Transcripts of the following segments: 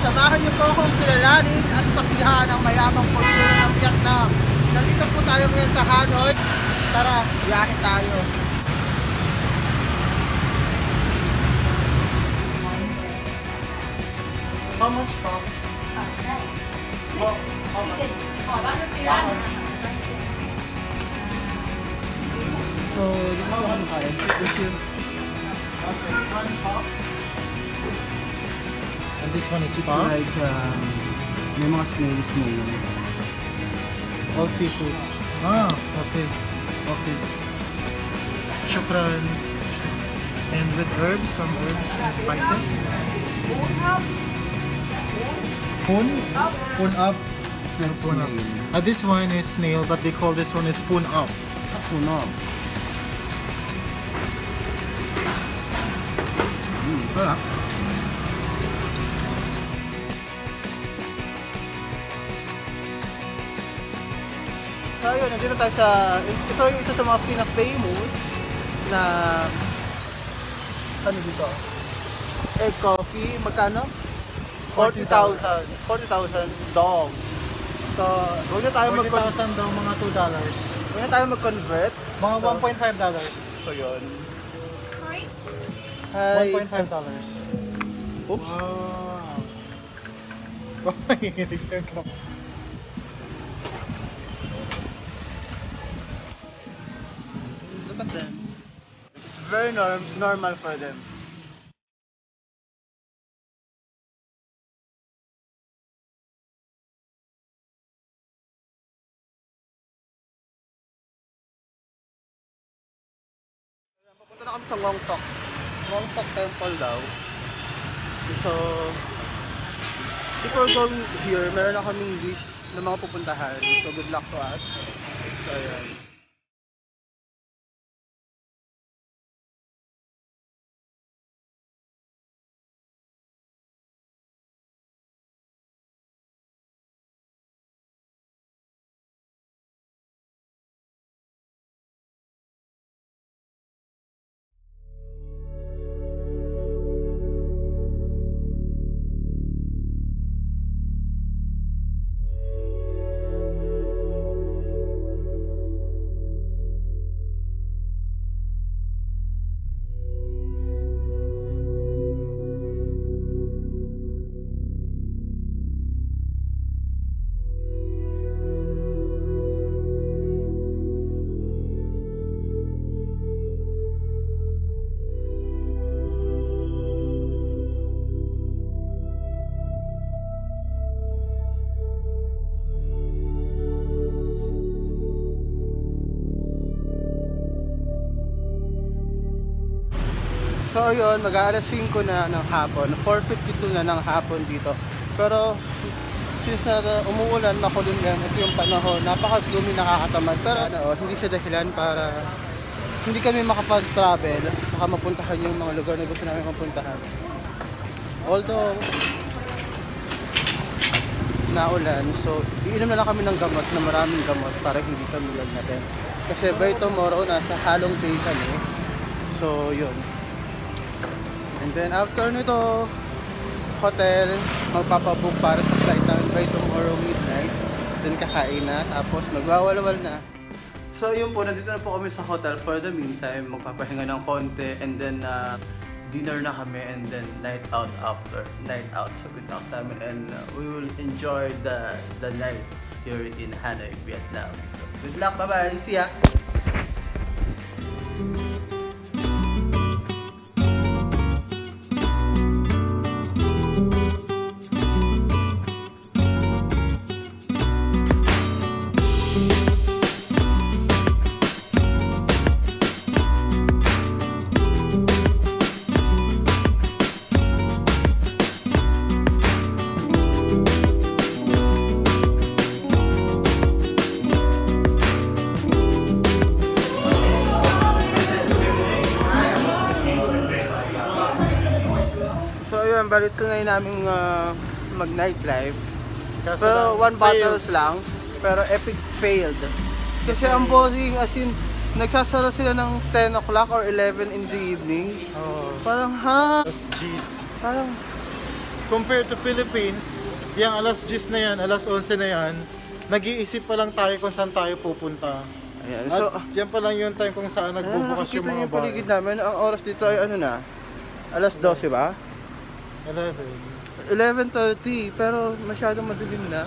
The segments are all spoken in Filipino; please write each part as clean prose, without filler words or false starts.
Samahan niyo po akong kilalanin at saksihan ang mayamang kultura ng Vietnam. Nandito po tayo ngayon sa Hanoi. Tara, biyahe tayo. How much po? How much? So, dito ako makain. This is one pop. And this one is Like, may mga snails mo yun. all seafoods. Ah, okay. Okay. Shukran. And with herbs, some herbs and spices. Poon? Poon up. Poon up. This one is snail, but they call this one is spoon up. Spoon up. Sarap. So ayun, nandito tayo sa, ito yung isa sa mga pinaka-famous na, ano dito? Egg coffee, magkano? 40,000. 40,000 dong. So, huwag na tayo 40,000 daw, mga $2. Huwag na tayo mag-convert. Mga So, $1.5. So yun. Hi. $1.5. Oops. Wow. Look at them. It's very normal for them. Papunta na kami sa Wongtok. Wongtok Temple daw. So, before going here, meron na kaming list ng mga pupuntahan. So, good luck to us. So, ayan. So yun, mag-aalas 5 na ng hapon, 4:52 na ng hapon dito. Pero since umuulan, makulimlim, ito yung panahon, napaka-gloomy, nakakatamad. Pero hindi siya dahilan para hindi kami makapag-travel, baka mapuntahan yung mga lugar na gusto namin mapuntahan. Although naulan, so iinom na lang kami ng gamot, na maraming gamot para hindi kami lagnatin. Kasi by tomorrow, nasa halong day kami. So yun. And then after nito, hotel, magpapabook para sa flight namin by tomorrow midnight. Then kakain na, tapos magwawalwal na. So yun po, nandito na po kami sa hotel for the meantime. Magpapahinga ng konti and then dinner na kami and then night out after. Night out, so good luck sa amin and we will enjoy the night here in Hanoi, Vietnam. So good luck, bye-bye, see ya! Balik ko ngayon naming mag nightlife. Pero one bottles lang. Pero epic failed. Kasi ang bossing, as in, nagsasara sila ng 10 o'clock or 11 in the evening. Oh. Parang ha? Jeez. Parang compared to Philippines, yung alas 10 na yan, alas 11 na yan, nag-iisip pa lang tayo kung saan tayo pupunta. Ayan, At so, yan pa lang yung time kung saan nagbubukas yung nakikita niyo mga yung bar. paligid namin. Ang oras dito ay ano na? Alas 12 ba? 11. 11:30, pero masyadong madilim na.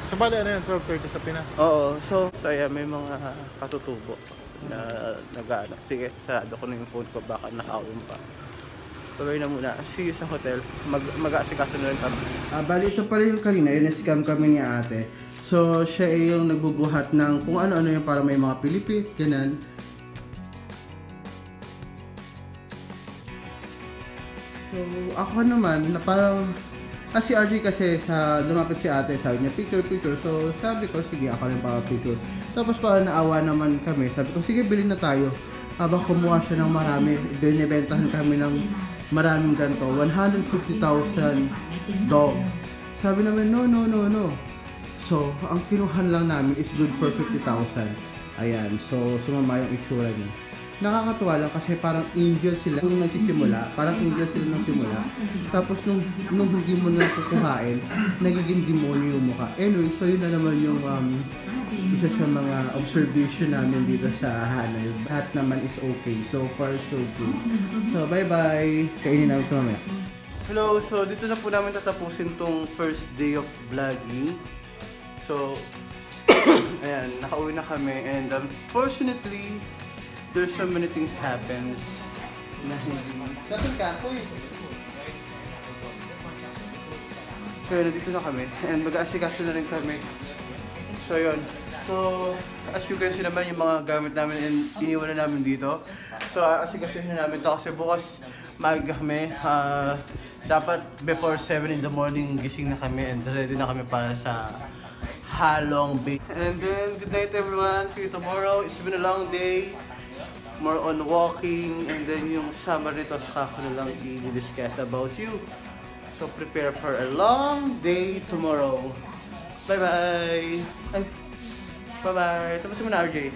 So bali ano yun, 12:30 sa Pinas? Oo, so ayan, may mga katutubo na nag-ano. Sige, sarado ko na yung phone ko, baka nakawin pa. Tuloy na muna. See you sa hotel. Mag-aasikaso na rin kami. Bali, ito pala yung kanina, yun scam kami ni ate. So, siya ay yung nagbubuhat ng kung ano-ano yung para may mga pilipit, ganun. So, ako naman, na parang si RJ kasi sa lumapit si ate, sabi niya picture. So sabi ko sige ako rin para picture. Tapos parang naawa naman kami. Sabi ko sige bilhin na tayo. Habang kumuha siya ng marami, binibentahan kami ng maraming ganito. 150,000 dog. Sabi namin no. So ang kinuhan lang namin is good for 50,000. Ayan, so sumama yung itsura niya. Nakakatuwa lang kasi parang angel sila nung nagsisimula, parang angel sila nung simula. Tapos nung hindi mo na kukuhain, nagiging demonyo yung mukha. Anyway, so yun na naman yung isa sa mga observation namin dito sa Hanay. Lahat naman is okay. So far, so good. So bye-bye! Kainin namin ito mamaya. Hello! So dito na po namin tatapusin tong first day of vlogging. So, ayan, nakauwi na kami and unfortunately, there's so many things happens na hindi. Dapat ka po eh. So yun, nandito na kami. And mag-aasikaso na rin kami. So yun. So, as you can see naman yung mga gamit namin and iniwan na namin dito. So, aasikaso na namin to kasi bukas maaga kami. Dapat before 7 in the morning gising na kami and ready na kami para sa Halong Bay. And then, good night everyone. See you tomorrow. It's been a long day. More on walking, and then yung summer nito saka ko na lang i-discuss about you. So prepare for a long day tomorrow. Bye-bye! Ay, bye-bye! Tapusin mo na, RJ.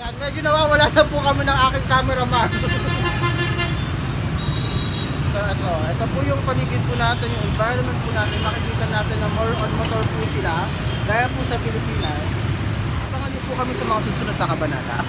Ayan, medyo nawawala na po kami ng aking cameraman. So ito po yung paligid po natin, yung environment po natin. Makikita natin na more on motor po sila. Gaya po sa Pilipinas. Po kami sa mga susunod na kabanata.